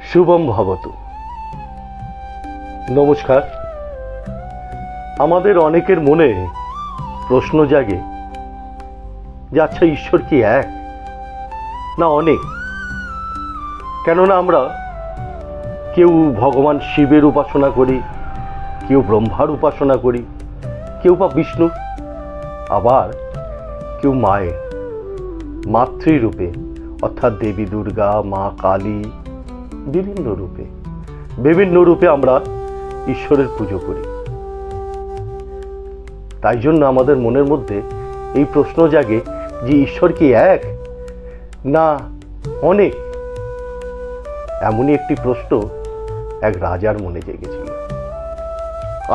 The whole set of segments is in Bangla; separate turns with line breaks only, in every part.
শুভম ভবতু। নমস্কার। আমাদের অনেকের মনে প্রশ্ন জাগে যে আচ্ছা ঈশ্বর কি এক না অনেক? কেননা আমরা কেউ ভগবান শিবের উপাসনা করি, কেউ ব্রহ্মার উপাসনা করি, কেউ বা বিষ্ণুর, আবার কেউ মায়ের মাতৃরূপে অর্থাৎ দেবী দুর্গা, মা কালী, বিভিন্ন রূপে আমরা ঈশ্বরের পুজো করি। তাই জন্য আমাদের মনের মধ্যে এই প্রশ্ন জাগে যে ঈশ্বর কি এক না অনেক? এমনই একটি প্রশ্ন এক রাজার মনে জেগেছিল।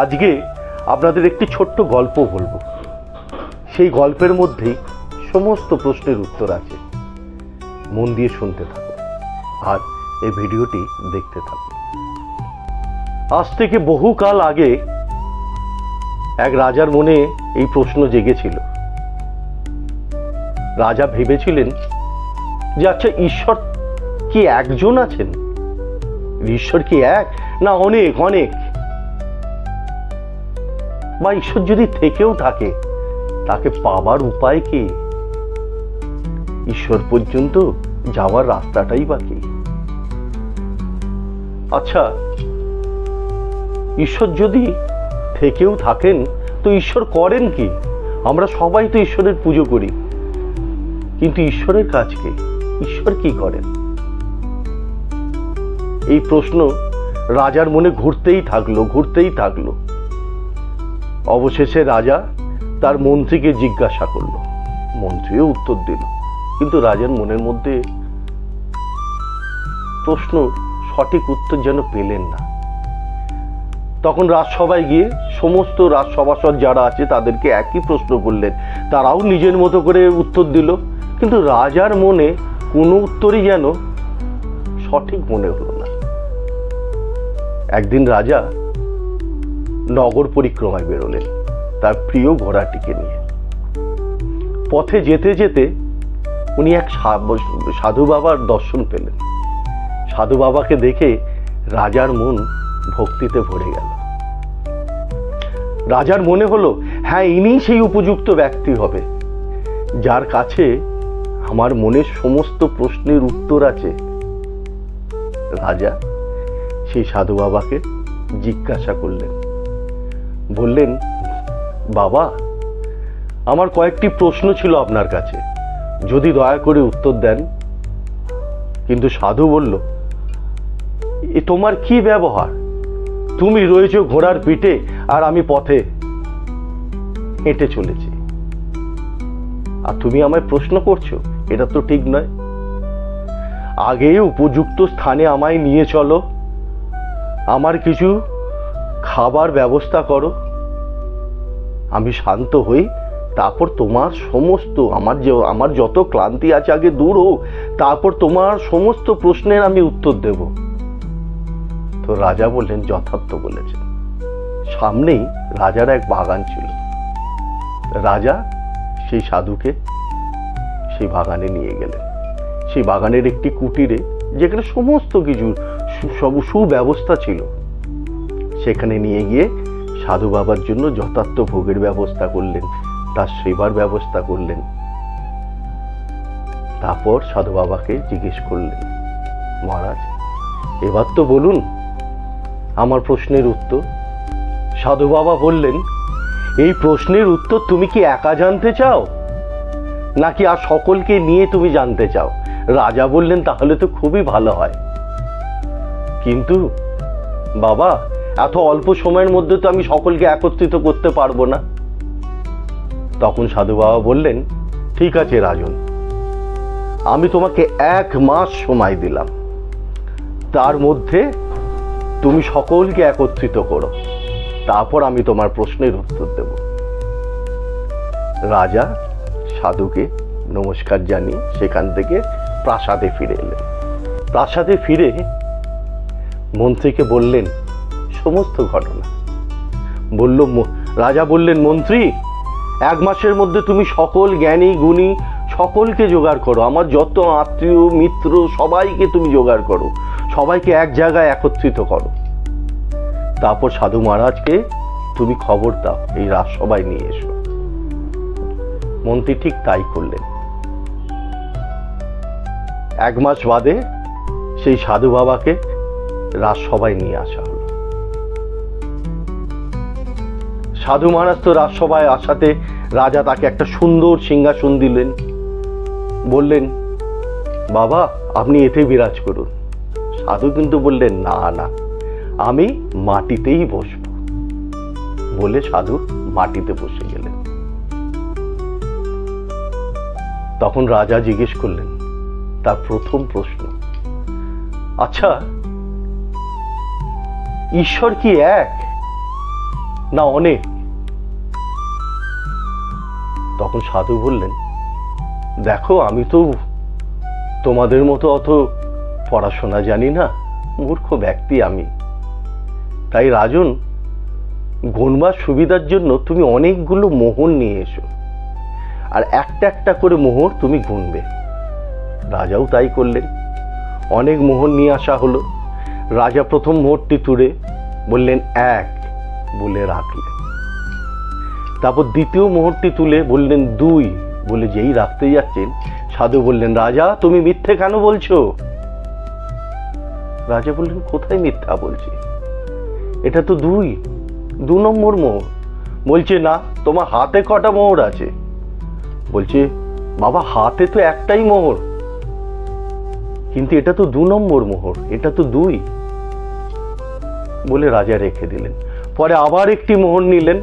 আজকে আপনাদের একটি ছোট্ট গল্প বলবো। সেই গল্পের মধ্যেই সমস্ত প্রশ্নের উত্তর আছে। মন দিয়ে শুনতে থাকুন আর এই ভিডিওটি দেখতে থাকুন। আজ থেকে বহুকাল আগে এক রাজার মনে এই প্রশ্ন জেগেছিল। রাজা ভেবেছিলেন যে আচ্ছা ঈশ্বর কি একজন আছেন? ঈশ্বর কি এক না অনেক অনেক? বা ঈশ্বর যদি থেকেও থাকে তাকে পাবার উপায় কি? ঈশ্বর পর্যন্ত যাওয়ার রাস্তাটাই বা কি? আচ্ছা, ঈশ্বর যদি থেকেও থাকেন তো ঈশ্বর করেন কি? আমরা সবাই তো ঈশ্বরের পুজো করি, কিন্তু ঈশ্বরের কাজ কি? ঈশ্বর কি করেন? এই প্রশ্ন রাজার মনে ঘুরতেই থাকলো। অবশেষে রাজা তার মন্ত্রীকে জিজ্ঞাসা করলো। মন্ত্রীও উত্তর দিল, কিন্তু রাজার মনের মধ্যে প্রশ্ন সঠিক উত্তর যেন পেলেন না। তখন রাজসভায় গিয়ে সমস্ত রাজসভাসদ যারা আছে তাদেরকে একই প্রশ্ন করলেন। তারাও নিজের মতো করে উত্তর দিল, কিন্তু রাজার মনে কোনো উত্তরই যেন সঠিক মনে হলো না। একদিন রাজা নগর পরিক্রমায় বেরোলেন তার প্রিয় ঘোড়াটিকে নিয়ে। পথে যেতে যেতে উনি এক সাধু বাবার দর্শন পেলেন। সাধু বাবাকে দেখে রাজার মন ভক্তিতে ভরে গেল। রাজার মনে হলো, হ্যাঁ, ইনি সেই উপযুক্ত ব্যক্তি হবে যার কাছে আমার মনের সমস্ত প্রশ্নের উত্তর আছে। রাজা সেই সাধু বাবাকে জিজ্ঞাসা করলেন, বললেন, বাবা, আমার কয়েকটি প্রশ্ন ছিল আপনার কাছে, যদি দয়া করে উত্তর দেন। কিন্তু সাধু বলল, এ তোমার কি ব্যবহার? তুমি রয়েছো ঘোড়ার পিঠে আর আমি পথে হেঁটে চলেছি, আর তুমি আমায় প্রশ্ন করছো? এটা তো ঠিক নয়। আগে উপযুক্ত স্থানে আমায় নিয়ে চলো, আমার কিছু খাবার ব্যবস্থা করো, আমি শান্ত হই, তারপর তোমার সমস্ত আমার যত ক্লান্তি আছে আগে দূর হোক, তারপর তোমার সমস্ত প্রশ্নের আমি উত্তর দেব। তো রাজা বললেন, যথার্থ বলেছেন। সামনেই রাজার এক বাগান ছিল। রাজা সেই সাধুকে সেই বাগানে নিয়ে গেলেন। সেই বাগানের একটি কুটিরে, যেখানে সমস্ত কিছু সুব্যবস্থা ছিল, সেখানে নিয়ে গিয়ে সাধু বাবার জন্য যথার্থ ভোগের ব্যবস্থা করলেন, তার সেবার ব্যবস্থা করলেন। তারপর সাধু বাবাকে জিজ্ঞেস করলেন, মহারাজ, এবার তো বলুন আমার প্রশ্নের উত্তর। সাধু বাবা বললেন, এই প্রশ্নের উত্তর তুমি কি একা জানতে চাও নাকি আর সকলকে নিয়ে তুমি জানতে চাও? রাজা বললেন, তাহলে তো খুবই ভালো হয়, কিন্তু বাবা, এত অল্প সময়ের মধ্যে তো আমি সকলকে একত্রিত করতে পারবো না। তখন সাধু বাবা বললেন, ঠিক আছে রাজন, আমি তোমাকে 1 মাস সময় দিলাম, তার মধ্যে তুমি সকলকে একত্রিত করো, তারপর আমি তোমার প্রশ্নের উত্তর দেব। রাজা সাধুকে নমস্কার জানিয়ে সেখান থেকে প্রাসাদে ফিরে এলেন। প্রাসাদে ফিরে মন্ত্রীকে বললেন সমস্ত ঘটনা। রাজা বললেন, মন্ত্রী, 1 মাসের মধ্যে তুমি সকল জ্ঞানী গুণী সকলকে জোগাড় করো, আমার যত আত্মীয় মিত্র সবাইকে তুমি জোগাড় করো, সবাইকে এক জায়গায় একত্রিত করো। তারপর সাধু মহারাজকে তুমি খবর দাও, এই রাজসভায় নিয়ে এসো। মন্ত্রী ঠিক তাই করলেন। 1 মাস বাদে সেই সাধু বাবাকে রাজসভায় নিয়ে আসা হলো। সাধু মহারাজ তো রাজসভায় আসাতে রাজা তাকে একটা সুন্দর সিংহাসন দিলেন, বললেন, বাবা আপনি এতে বিরাজ করুন। সাধু কিন্তু বললেন, না না, আমি মাটিতেই বসবো। বলে সাধু মাটিতে বসে গেলেন। তখন রাজা জিজ্ঞেস করলেন তার প্রথম প্রশ্ন, আচ্ছা ঈশ্বর কি এক না অনেক? তখন সাধু বললেন, দেখো আমি তো তোমাদের মতো অত পড়াশোনা জানি না, মূর্খ ব্যক্তি আমি। তাই রাজন, গণবার সুবিধার জন্য তুমি অনেকগুলো মোহর নিয়ে এসো, আর একটা একটা করে মোহর তুমি গুনবে। রাজাও তাই করলেন। অনেক মোহর নিয়ে আসা হলো। রাজা প্রথম মোহরটি তুলে বললেন 1 বলে রাখলেন। তারপর দ্বিতীয় মোহরটি তুলে বললেন 2 বলে যেই রাখতে যাচ্ছেন, সাধু বললেন, রাজা তুমি মিথ্যে কেন বলছো? রাজা বললেন, কোথায় মিথ্যা বলছি, এটা তো 2 নম্বর মোহর। বলছে, না তোমার হাতে কটা মোহর আছে? বলছে, বাবা হাতে তো একটাই মোহর, কিন্তু এটা তো 2 নম্বর মোহর, এটা তো 2 বলে রাজা রেখে দিলেন। পরে আবার একটি মোহর নিলেন,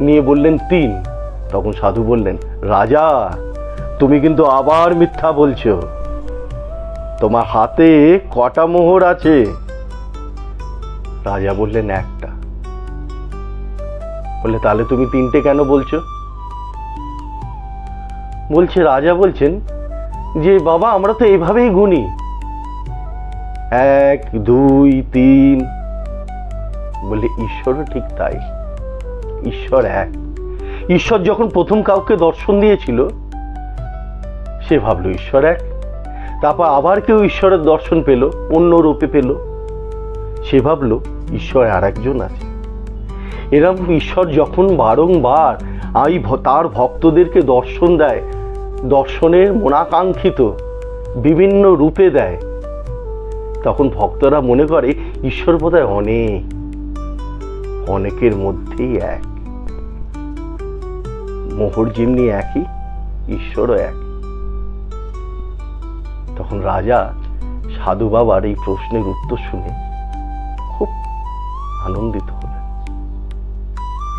নিয়ে বললেন 3। তখন সাধু বললেন, রাজা তুমি কিন্তু আবার মিথ্যা বলছো, তোমার হাতে কটা মোহর আছে? রাজা বললেন, একটা। বললে, তাহলে তুমি 3টে কেন বলছো? বলছে, রাজা বলছেন যে বাবা আমরা তো এইভাবেই গুনি, 1 2 3। বলে, ঈশ্বরও ঠিক তাই, ঈশ্বর এক। ঈশ্বর যখন প্রথম কাউকে দর্শন দিয়েছিল সে ভাবলো ঈশ্বর এক। তারপর আবার কেউ ঈশ্বরের দর্শন পেল, অন্য রূপে পেল, সে ভাবলো ঈশ্বর আর একজন আছে। এরকম ঈশ্বর যখন বারংবার তার ভক্তদেরকে দর্শন দেয়, দর্শনের মনাকাঙ্ক্ষিত বিভিন্ন রূপে দেয়, তখন ভক্তরা মনে করে ঈশ্বর বোধহয় অনেকের মধ্যেই এক। মোহর যেমনি একই, ঈশ্বরও এক। তখন রাজা সাধু বাবার এই প্রশ্নের উত্তর শুনে খুব আনন্দিত হলেন।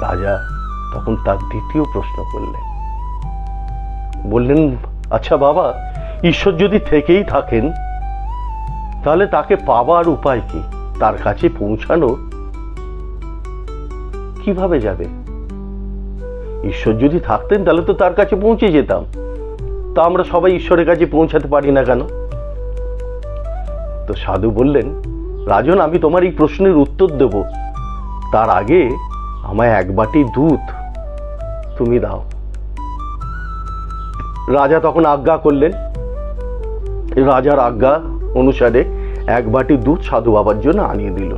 রাজা তখন তার দ্বিতীয় প্রশ্ন করলেন, বললেন, আচ্ছা বাবা ঈশ্বর যদি থেকেই থাকেন তাহলে তাকে পাবার উপায় কি? তার কাছে পৌঁছানো কিভাবে যাবে? ঈশ্বর যদি থাকতেন তাহলে তো তার কাছে পৌঁছে যেতাম, তা আমরা সবাই ঈশ্বরের কাছে পৌঁছাতে পারি না কেন? তো সাধু বললেন, রাজন আমি তোমার এই প্রশ্নের উত্তর দেব, তার আগে আমায় 1 বাটি দুধ তুমি দাও। রাজা তখন আজ্ঞা করলেন। রাজার আজ্ঞা অনুসারে 1 বাটি দুধ সাধু বাবার জন্য আনিয়ে দিল।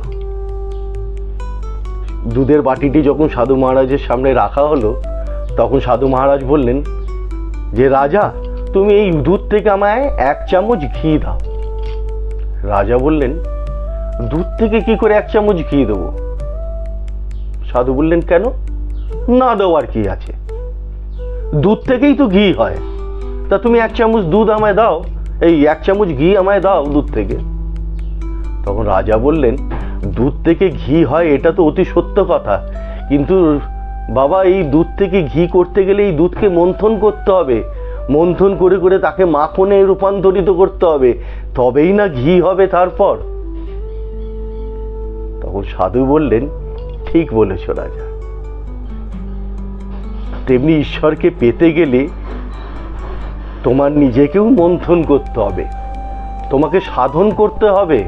দুধের বাটিটি যখন সাধু মহারাজের সামনে রাখা হলো, তখন সাধু মহারাজ বললেন যে, রাজা তুমি এই দুধ থেকে আমায় 1 চামচ ঘি দাও। রাজা বললেন, দুধ থেকে কি করে 1 চামচ ঘি দেবো? সাধু বললেন, কেন? না দেওয়ার কি আছে, দুধ থেকেই তো ঘি হয়, তা তুমি 1 চামচ দুধ আমায় দাও, এই 1 চামচ ঘি আমায় দাও দুধ থেকে। তখন রাজা বললেন, দুধ থেকে ঘি হয় এটা তো অতি সত্য কথা, কিন্তু বাবা এই দুধ থেকে ঘি করতে গেলে এই দুধকে মন্থন করতে হবে, মন্থন করে করে তাকে মাখনে রূপান্তরিত করতে হবে, তবেই না ঘি হবে। তারপর তখন সাধু বললেন, ঠিক বলেছ রাজা, তেমনি ঈশ্বরকে পেতে গেলে তোমার নিজেকেও মন্থন করতে হবে, তোমাকে সাধন করতে হবে,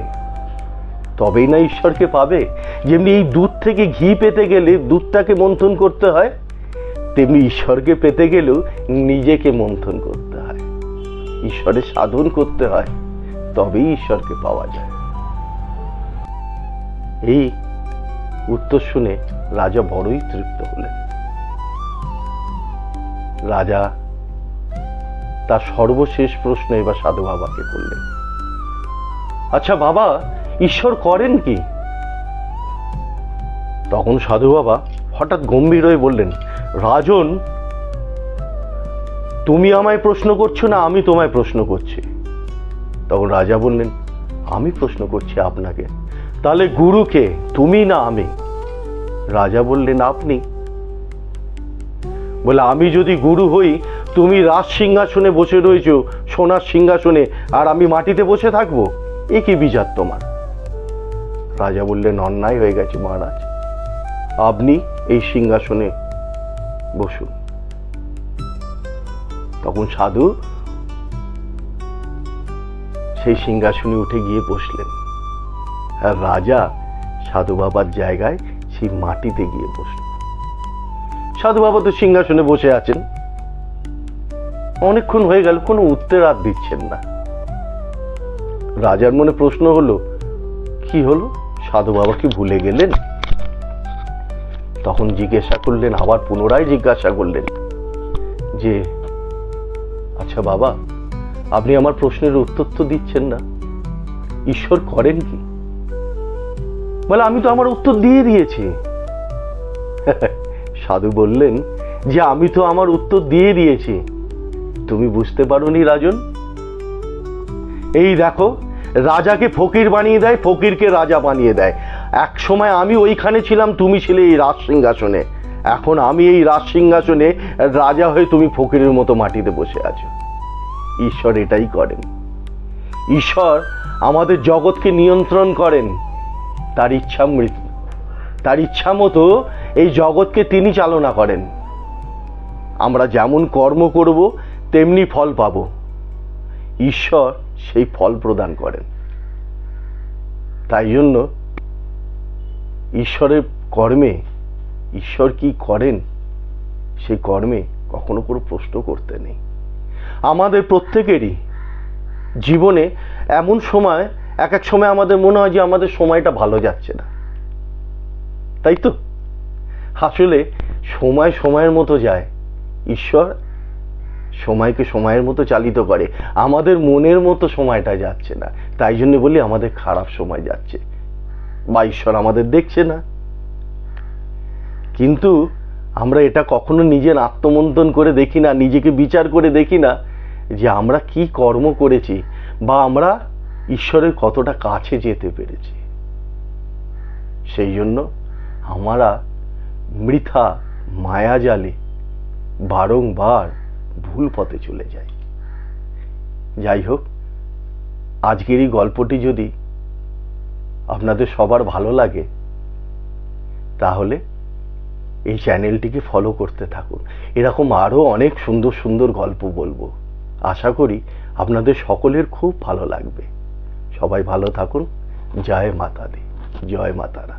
তবেই না ঈশ্বরকে পাবে। যেমনি এই দুধ থেকে ঘি পেতে গেলে দুধটাকে মন্থন করতে হয়, তেমনি ঈশ্বরকে পেতে গেলেও নিজেকে মন্থন করতে হয়, ঈশ্বরের সাধন করতে হয়, তবেই ঈশ্বরকে পাওয়া যায়। এই উত্তর শুনে রাজা বড়ই তৃপ্ত হলেন। রাজা তার সর্বশেষ প্রশ্ন এবার সাধু বাবাকে করলেন, আচ্ছা বাবা, ঈশ্বর করেন কি? তখন সাধু বাবা হঠাৎ গম্ভীর হয়ে বললেন, রাজন, তুমি আমায় প্রশ্ন করছো না আমি তোমায় প্রশ্ন করছি? তখন রাজা বললেন, আমি প্রশ্ন করছি আপনাকে। তাহলে গুরু কে, তুমি না আমি? রাজা বললেন, আপনি। বলে, আমি যদি গুরু হই, তুমি রাজ সিংহাসনে বসে রয়েছো, সোনার সিংহাসনে, আর আমি মাটিতে বসে থাকবো? এ কি বিচার তোমার? রাজা বললেন, অন্যায় হয়ে গেছে মহারাজ, আপনি এই সিংহাসনে বসুন। তখন সাধু সেই সিংহাসনে উঠে গিয়ে বসলেন, আর রাজা সাধু বাবার জায়গায় সেই মাটিতে গিয়ে বসলেন। সাধু বাবা তো সিংহাসনে বসে আছেন, অনেকক্ষণ হয়ে গেল, কোনো উত্তর আর দিচ্ছেন না। রাজার মনে প্রশ্ন হলো, কি হলো, সাধু বাবা কি ভুলে গেলেন? তখন জিজ্ঞাসা করলেন, আবার পুনরায় জিজ্ঞাসা করলেন যে, আচ্ছা বাবা, আপনি আমার প্রশ্নের উত্তর তো দিচ্ছেন না, ঈশ্বর করেন কি? বলে, আমি তো আমার উত্তর দিয়ে দিয়েছি। সাধু বললেন যে, আমি তো আমার উত্তর দিয়ে দিয়েছি, তুমি বুঝতে পারোনি রাজন। এই দেখো, রাজাকে ফকির বানিয়ে দেয়, ফকিরকে রাজা বানিয়ে দেয়। এক সময় আমি ওইখানে ছিলাম, তুমি ছিলে এই রাজ সিংহাসনে, এখন আমি এই রাজ সিংহাসনে রাজা হয়ে তুমি ফকিরের মতো মাটিতে বসে আছো। ঈশ্বর এটাই করেন। ঈশ্বর আমাদের জগৎকে নিয়ন্ত্রণ করেন, তার ইচ্ছামৃত, তার ইচ্ছা মতো এই জগৎকে তিনি চালনা করেন। আমরা যেমন কর্ম করব তেমনি ফল পাব, ঈশ্বর সেই ফল প্রদান করেন। তাই জন্য ঈশ্বরের কর্মে, ঈশ্বর কি করেন সেই কর্মে কখনো কোনো প্রশ্ন করতে নেই। আমাদের প্রত্যেকেরই জীবনে এমন সময়, এক এক সময় আমাদের মনে হয় যে আমাদের সময়টা ভালো যাচ্ছে না, তাই তো? আসলে সময় সময়ের মতো যায়, ঈশ্বর সময়কে সময়ের মতো চালিত করে, আমাদের মনের মতো সময়টা যাচ্ছে না, তাই জন্য বলি আমাদের খারাপ সময় যাচ্ছে, বা ঈশ্বর আমাদের দেখছে না। কিন্তু আমরা এটা কখনো নিজের আত্মমন্থন করে দেখি না, নিজেকে বিচার করে দেখি না যে আমরা কি কর্ম করেছি, বা আমরা ঈশ্বরের কতটা কাছে যেতে পেরেছি। সেই জন্য আমরা মৃথা মায়াজালে বারংবার ভুল পথে চলে যাই। যাই হোক, আজকের এই গল্পটি যদি আপনাদের সবার ভালো লাগে, তাহলে এই চ্যানেলটিকে ফলো করতে থাকুন। এরকম আরো অনেক সুন্দর সুন্দর গল্প বলবো, আশা করি আপনাদের সকলের খুব ভালো লাগবে। সবাই ভালো থাকুন। জয় মাতা দি, জয় মাতারা।